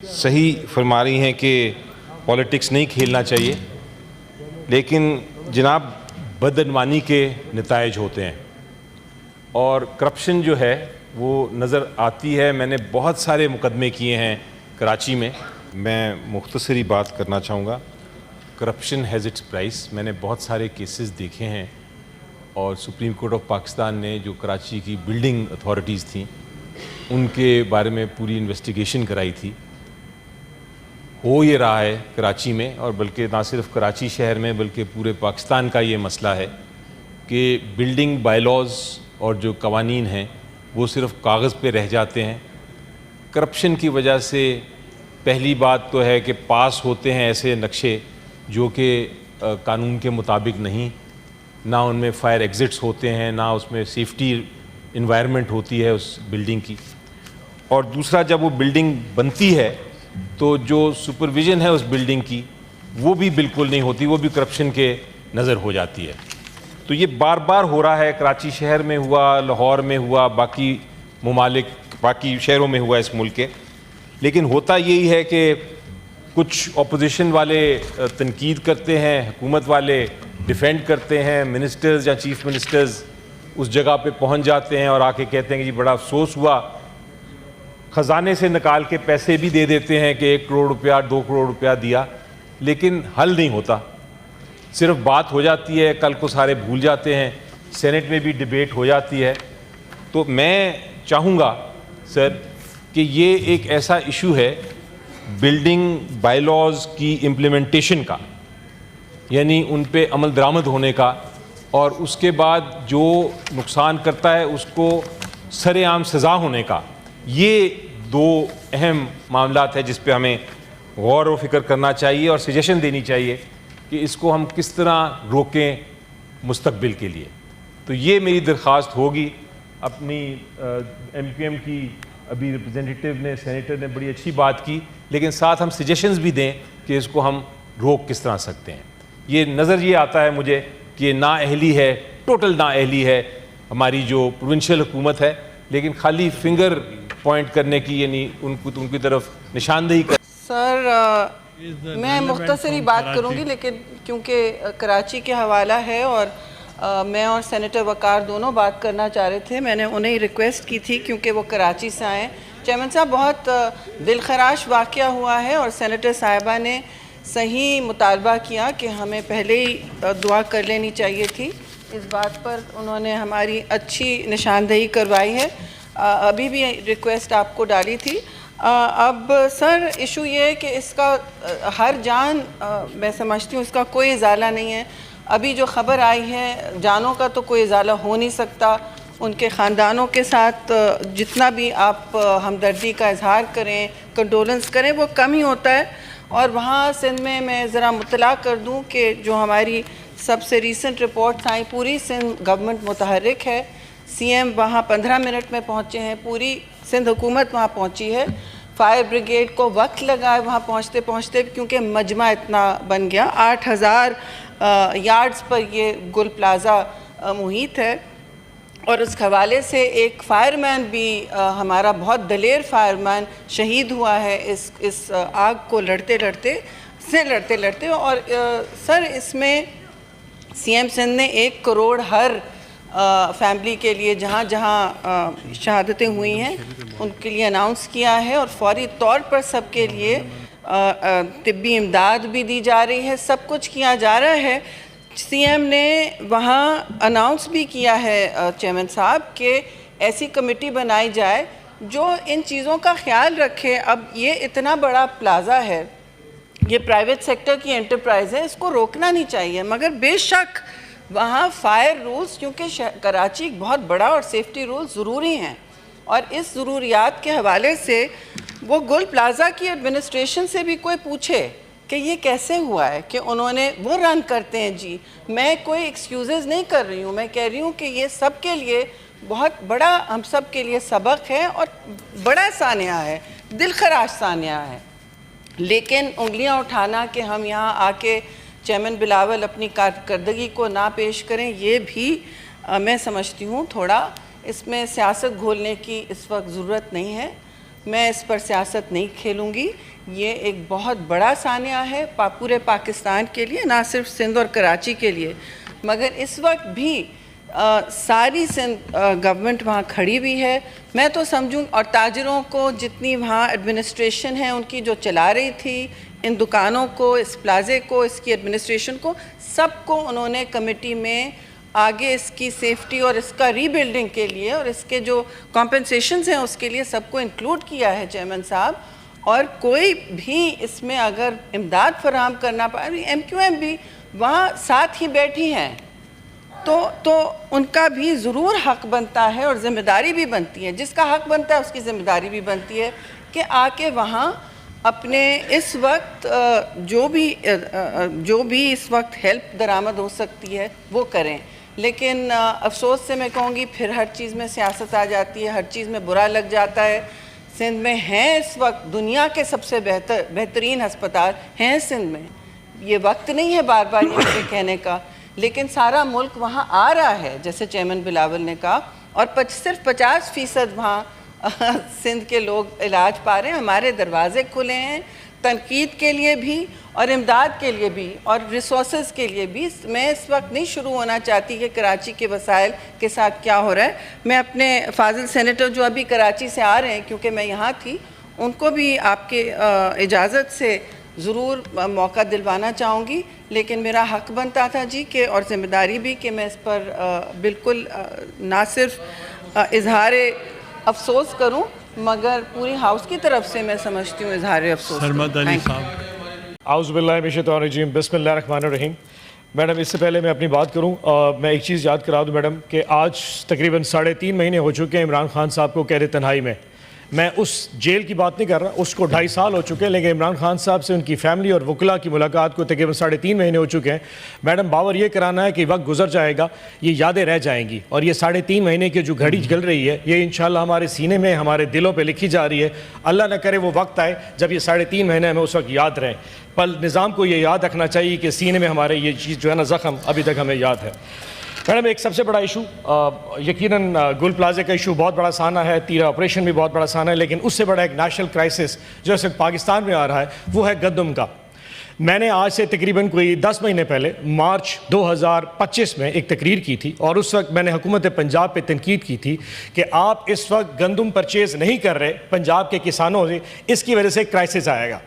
सही फरमा रही हैं कि पॉलिटिक्स नहीं खेलना चाहिए, लेकिन जनाब बदअनवानी के नताइज होते हैं और करप्शन जो है वो नज़र आती है। मैंने बहुत सारे मुकदमे किए हैं कराची में। मैं मुख्तसरी बात करना चाहूँगा। Corruption has its price. मैंने बहुत सारे केसेस देखे हैं और सुप्रीम कोर्ट ऑफ पाकिस्तान ने जो कराची की बिल्डिंग अथॉरिटीज़ थी उनके बारे में पूरी इन्वेस्टिगेशन कराई थी। हो ये रहा है कराची में, और बल्कि ना सिर्फ कराची शहर में बल्कि पूरे पाकिस्तान का ये मसला है कि बिल्डिंग बायलॉज और जो कवानीन हैं वो सिर्फ कागज़ पे रह जाते हैं। करप्शन की वजह से पहली बात तो है कि पास होते हैं ऐसे नक्शे जो कि कानून के मुताबिक नहीं, ना उनमें फायर एग्ज़िट्स होते हैं, ना उसमें सेफ्टी इन्वायरमेंट होती है उस बिल्डिंग की। और दूसरा, जब वो बिल्डिंग बनती है तो जो सुपरविज़न है उस बिल्डिंग की वो भी बिल्कुल नहीं होती, वो भी करप्शन के नज़र हो जाती है। तो ये बार बार हो रहा है। कराची शहर में हुआ, लाहौर में हुआ, बाकी ममालिक बाकी शहरों में हुआ इस मुल्क के। लेकिन होता यही है कि कुछ अपोजिशन वाले तनकीद करते हैं, हुकूमत वाले डिफेंड करते हैं। मिनिस्टर्स या चीफ मिनिस्टर्स उस जगह पे पहुंच जाते हैं और आके कहते हैं कि जी बड़ा अफसोस हुआ, ख़जाने से निकाल के पैसे भी दे देते हैं कि 1 करोड़ रुपया 2 करोड़ रुपया दिया, लेकिन हल नहीं होता। सिर्फ बात हो जाती है, कल को सारे भूल जाते हैं। सेनेट में भी डिबेट हो जाती है। तो मैं चाहूँगा सर कि ये एक ऐसा इशू है बिल्डिंग बायलॉज की इम्प्लीमेंटेशन का, यानी उन पे अमल दरामद होने का, और उसके बाद जो नुकसान करता है उसको सरेआम सज़ा होने का। ये दो अहम मामलात है जिस पे हमें गौर व फिक्र करना चाहिए और सजेशन देनी चाहिए कि इसको हम किस तरह रोकें मुस्तकबिल के लिए। तो ये मेरी दरख्वास्त होगी। अपनी MQM की अभी रिप्रेजेंटेटिव ने, सेनेटर ने बड़ी अच्छी बात की, लेकिन साथ हम सजेशंस भी दें कि इसको हम रोक किस तरह सकते हैं। ये नज़र ये आता है मुझे कि ये नाअहली है, टोटल नाअहली है हमारी जो प्रोविंशियल हुकूमत है, लेकिन खाली फिंगर पॉइंट करने की, यानी उनकी तरफ निशानदेही कर। सर मैं मुख्तसरी बात करूंगी, लेकिन क्योंकि कराची के हवाला है और मैं और सेनेटर वकार दोनों बात करना चाह रहे थे। मैंने उन्हें रिक्वेस्ट की थी क्योंकि वो कराची से आए। चेयरमैन साहब, बहुत दिलखराश वाक़या हुआ है और सेनेटर साहिबा ने सही मुतालबा किया कि हमें पहले ही दुआ कर लेनी चाहिए थी। इस बात पर उन्होंने हमारी अच्छी निशानदेही करवाई है। अभी भी रिक्वेस्ट आपको डाली थी। अब सर इशू ये है कि इसका हर जान मैं समझती हूँ इसका कोई इजाला नहीं है। अभी जो ख़बर आई है, जानों का तो कोई इजाला हो नहीं सकता। उनके ख़ानदानों के साथ जितना भी आप हमदर्दी का इजहार करें, कंडोलेंस करें, वो कम ही होता है। और वहाँ सिंध में मैं ज़रा मुतला कर दूँ कि जो हमारी सबसे रीसेंट रिपोर्ट्स आई, पूरी सिंध गवर्नमेंट मुतहर्रिक है। CM वहाँ 15 मिनट में पहुँचे हैं, पूरी सिंध हुकूमत वहाँ पहुँची है। फायर ब्रिगेड को वक्त लगा है वहाँ पहुँचते पहुँचते, क्योंकि मजमा इतना बन गया। 8000 यार्ड्स पर ये गुल प्लाज़ा मुहित है। और उस हवाले से एक फायरमैन भी हमारा बहुत दलेर फायरमैन शहीद हुआ है इस आग को लड़ते लड़ते। और सर इसमें CM सिंध ने 1 करोड़ हर फैमिली के लिए जहाँ जहाँ शहादतें हुई हैं उनके लिए अनाउंस किया है, और फौरी तौर पर सबके लिए तिब्बी इमदाद भी दी जा रही है। सब कुछ किया जा रहा है। CM ने वहाँ अनाउंस भी किया है चेयरमैन साहब कि ऐसी कमेटी बनाई जाए जो इन चीज़ों का ख्याल रखे। अब ये इतना बड़ा प्लाज़ा है, ये प्राइवेट सेक्टर की एंटरप्राइज है, इसको रोकना नहीं चाहिए। मगर बेशक वहाँ फायर रूल्स, क्योंकि कराची बहुत बड़ा और सेफ्टी रूल्स ज़रूरी हैं, और इस ज़रूरियात के हवाले से वो गुल प्लाज़ा की एडमिनिस्ट्रेशन से भी कोई पूछे कि ये कैसे हुआ है कि उन्होंने, वो रन करते हैं जी। मैं कोई एक्सक्यूज़ नहीं कर रही हूँ, मैं कह रही हूँ कि ये सब के लिए बहुत बड़ा, हम सब के लिए सबक है और बड़ा सानिया है, दिलखराश सानिया है। लेकिन उंगलियाँ उठाना कि हम यहाँ आके चेयरमैन बिलावल अपनी कारकर्दगी को ना पेश करें, ये भी मैं समझती हूँ थोड़ा इसमें सियासत घोलने की इस वक्त ज़रूरत नहीं है। मैं इस पर सियासत नहीं खेलूँगी। ये एक बहुत बड़ा सानिया है पूरे पाकिस्तान के लिए, ना सिर्फ सिंध और कराची के लिए, मगर इस वक्त भी सारी सिंध गवर्नमेंट वहाँ खड़ी हुई है। मैं तो समझूँ, और ताजरों को जितनी वहाँ एडमिनिस्ट्रेशन है उनकी जो चला रही थी, इन दुकानों को, इस प्लाजे को, इसकी एडमिनिस्ट्रेशन को, सबको उन्होंने कमेटी में आगे इसकी सेफ्टी और इसका रीबिल्डिंग के लिए और इसके जो कॉम्पेंसेशंस हैं उसके लिए सबको इंक्लूड किया है चेयरमैन साहब। और कोई भी इसमें अगर इमदाद फराहम करना पाए, MQM भी वहाँ साथ ही बैठी हैं, तो उनका भी ज़रूर हक़ बनता है और ज़िम्मेदारी भी बनती है। जिसका हक़ बनता है उसकी ज़िम्मेदारी भी बनती है कि आके वहाँ अपने इस वक्त जो भी इस वक्त हेल्प दरामद हो सकती है वो करें। लेकिन अफसोस से मैं कहूँगी फिर हर चीज़ में सियासत आ जाती है, हर चीज़ में बुरा लग जाता है। सिंध में हैं इस वक्त दुनिया के सबसे बेहतरीन अस्पताल हैं सिंध में, ये वक्त नहीं है बार बार ये मुझे कहने का, लेकिन सारा मुल्क वहाँ आ रहा है जैसे चेयरमैन बिलावल ने कहा, और सिर्फ 50% वहाँ सिंध के लोग इलाज पा रहे हैं। हमारे दरवाजे खुले हैं तनकीद के लिए भी और इमदाद के लिए भी और रिसोर्सेज के लिए भी। मैं इस वक्त नहीं शुरू होना चाहती कि कराची के वसाइल के साथ क्या हो रहा है। मैं अपने फाजिल सेनेटर जो अभी कराची से आ रहे हैं, क्योंकि मैं यहाँ थी, उनको भी आपके इजाज़त से ज़रूर मौका दिलवाना चाहूँगी, लेकिन मेरा हक़ बनता था जी कि, और ज़िम्मेदारी भी, कि मैं इस पर बिल्कुल ना सिर्फ इजहार अफसोस करूं, मगर पूरी हाउस की तरफ से मैं समझती हूँ इजहार अफसोस। सरमद अली साहब। आउज़ुबिल्लाहिमिनश्शैतानिर्रजीम, बिस्मिल्लाहिर्रहमानिर्रहीम। मैडम, इससे पहले मैं अपनी बात करूं, मैं एक चीज़ याद करा दूं मैडम कि आज तकरीबन 3.5 महीने हो चुके हैं इमरान खान साहब को कैद तन्हाई में। मैं उस जेल की बात नहीं कर रहा, उसको 2.5 साल हो चुके हैं, लेकिन इमरान खान साहब से उनकी फैमिली और वकला की मुलाकात को तकरीबन 3.5 महीने हो चुके हैं। मैडम, बावर ये कराना है कि वक्त गुजर जाएगा, ये यादें रह जाएंगी, और ये 3.5 महीने की जो घड़ी चल रही है ये इंशाल्लाह हमारे सीने में, हमारे दिलों पे लिखी जा रही है। अल्लाह न करे वो वक्त आए जब ये 3.5 महीने हमें उस वक्त याद रहें। पर निज़ाम को ये याद रखना चाहिए कि सीने में हमारे ये चीज़ जो है ना, ज़ख़म अभी तक हमें याद है। मैडम, एक सबसे बड़ा इशू यकीनन गुल प्लाजे का इशू बहुत बड़ा साना है, तीरा ऑपरेशन भी बहुत बड़ा साना है, लेकिन उससे बड़ा एक नेशनल क्राइसिस जो इस वक्त पाकिस्तान में आ रहा है वो है गंदम का। मैंने आज से तकरीबन कोई 10 महीने पहले मार्च 2025 में एक तकरीर की थी, और उस वक्त मैंने हुकूमत पंजाब पे तनकीद की थी कि आप इस वक्त गंदम परचेज़ नहीं कर रहे पंजाब के किसानों से, इसकी वजह से क्राइसिस आएगा।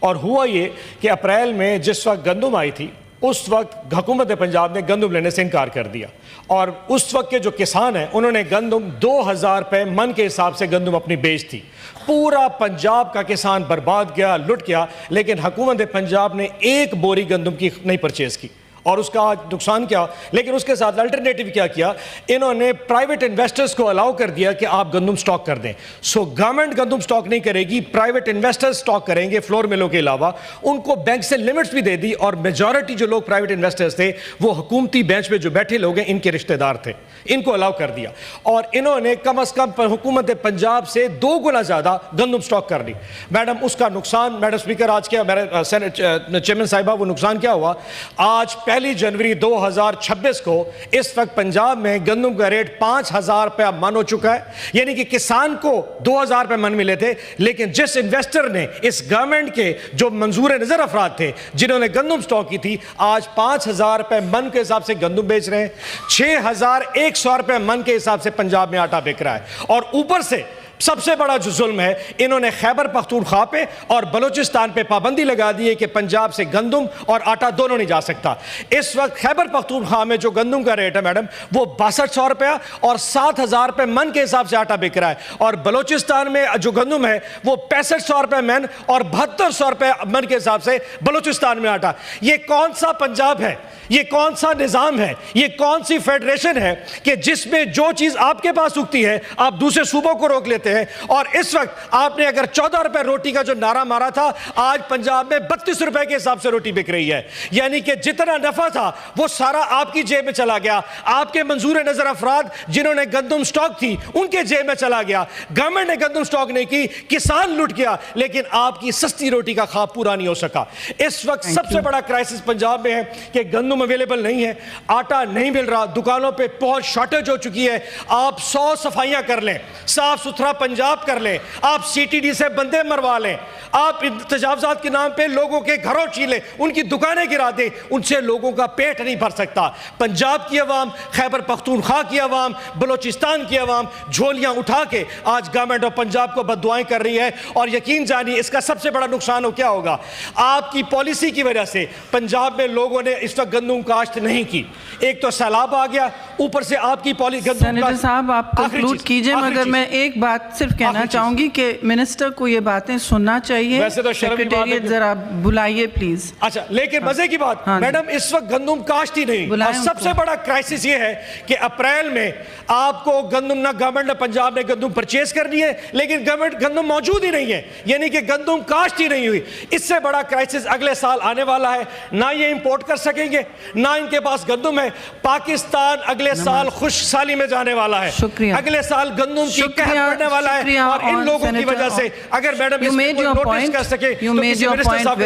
और हुआ ये कि अप्रैल में जिस वक्त गंदम आई थी उस वक्त हुकूमत पंजाब ने गंदम लेने से इनकार कर दिया, और उस वक्त के जो किसान हैं उन्होंने गंदम 2000 रुपये मन के हिसाब से गंदम अपनी बेच थी। पूरा पंजाब का किसान बर्बाद गया, लुट गया, लेकिन हुकूमत पंजाब ने एक बोरी गंदम की नहीं परचेज़ की, और उसका आज नुकसान क्या। लेकिन उसके साथ अल्टरनेटिव क्या किया, इन्होंने प्राइवेट इन्वेस्टर्स को अलाउ कर दिया कि आप गंदम स्टॉक कर दें। सो गवर्नमेंट गंदम स्टॉक नहीं करेगी, प्राइवेट इन्वेस्टर्स स्टॉक करेंगे फ्लोर मिलों के अलावा। उनको बैंक से लिमिट्स भी दे दी, और मेजॉरिटी जो लोग प्राइवेट इन्वेस्टर्स थे वो हुकूमती बेंच पे जो बैठे लोग हैं इनके रिश्तेदार थे, इनको अलाउ कर दिया, और इन्होंने कम अज़ कम हुकूमत पंजाब से 2 गुना ज़्यादा गंदम स्टॉक कर दी। मैडम, उसका नुकसान, मैडम स्पीकर, आज क्या मेरे चेयरमैन साहिबा, वो नुकसान क्या हुआ, आज 1 जनवरी 2026 को इस वक्त पंजाब में गंदम का रेट 5000 रुपया मन हो चुका है। यानी कि किसान को 2000 रुपये मन मिले थे, लेकिन जिस इन्वेस्टर ने, इस गवर्नमेंट के जो मंजूर नजर अफराद थे जिन्होंने गंदम स्टॉक की थी, आज 5000 रुपये मन के हिसाब से गंदम बेच रहे हैं। 6100 रुपये मन के हिसाब से पंजाब में आटा बिक रहा है, और ऊपर से सबसे बड़ा जो जुल्म है, इन्होंने खैबर पख्तूनख्वा पे और बलूचिस्तान पे पाबंदी लगा दी है कि पंजाब से गंदम और आटा दोनों नहीं जा सकता। इस वक्त खैबर पख्तूनख्वा में जो गंदम का रेट है मैडम, वो 6200 रुपया और 7000 रुपये मन के हिसाब से आटा बिक रहा है, और बलूचिस्तान में जो गंदम है वो 6500 रुपये मन और 7200 रुपये मन के हिसाब से बलूचिस्तान में आटा। ये कौन सा पंजाब है, ये कौन सा निज़ाम है, ये कौन सी फेडरेशन है कि जिसमें जो चीज़ आपके पास उगती है आप दूसरे सूबों को रोक लेते हैं। और इस वक्त आपने अगर 14 रुपए रोटी का जो नारा मारा था, आज पंजाब में 32 रुपए के हिसाब से रोटी बिक रही है। यानी कि जितना नफा था वो सारा आपकी जेब में चला गया, आपके मंजूर नजर अफराद जिन्होंने गंदम स्टॉक थी उनके जेब में चला गया। गवर्नमेंट ने गंदम स्टॉक नहीं की, किसान लुट गया, लेकिन आपकी सस्ती रोटी का ख्वाब पूरा नहीं हो सका। इस वक्त सबसे बड़ा क्राइसिस पंजाब में है कि गंदम अवेलेबल नहीं है, आटा नहीं मिल रहा, दुकानों पे बहुत शॉर्टेज हो चुकी है। आप 100 सफाइयां कर लें, साफ सुथरा पंजाब कर लें, आप CTD से बंदे मरवा लें, आप तजावजात के नाम पे लोगों के घरों छीलें, उनकी दुकानें गिरा दें, उनसे लोगों का पेट नहीं भर सकता। पंजाब की अवाम, खैबर पख्तूनख्वा की अवाम, बलोचिस्तान की अवाम झोलियां उठा के आज गवर्नमेंट ऑफ पंजाब को बद्दुआएं कर रही है। और यकीन जानिए इसका सबसे बड़ा नुकसान हो क्या होगा, आपकी पॉलिसी की वजह से पंजाब में लोगों ने इस वक्त गंदम काश्त नहीं की। एक तो सैलाब आ गया, ऊपर से आपकी पॉलिसी। सेनेटर साहब आप कंक्लूड कीजिए, मगर मैं एक बात सिर्फ कहना चाहूंगी कि मिनिस्टर को ये बातें सुनना चाहिए। वैसे तो सेक्रेटेरिएट जरा बुलाइए प्लीज। अच्छा, लेकिन मजे की बात मैडम, इस वक्त गंदम काश्त ही नहीं, और सबसे बड़ा क्राइसिस ये है कि अप्रैल में आपको गंदम ना गवर्नमेंट पंजाब ने गंदम परचेज करनी है, लेकिन गवर्नमेंट गंदम मौजूद ही नहीं है, यानी कि गंदम काश्त ही नहीं हुई। इससे बड़ा क्राइसिस अगले साल आने वाला है, ना ये इंपोर्ट कर सकेंगे, ना इनके पास गंदम है। पाकिस्तान अगले साल खुशहाली में जाने वाला है, अगले साल गंदम की कहर पड़ने वाला है, और इन लोगों की वजह से अगर मैडम इसको नोटिस कर सके तो किसी मिनिस्टर साहब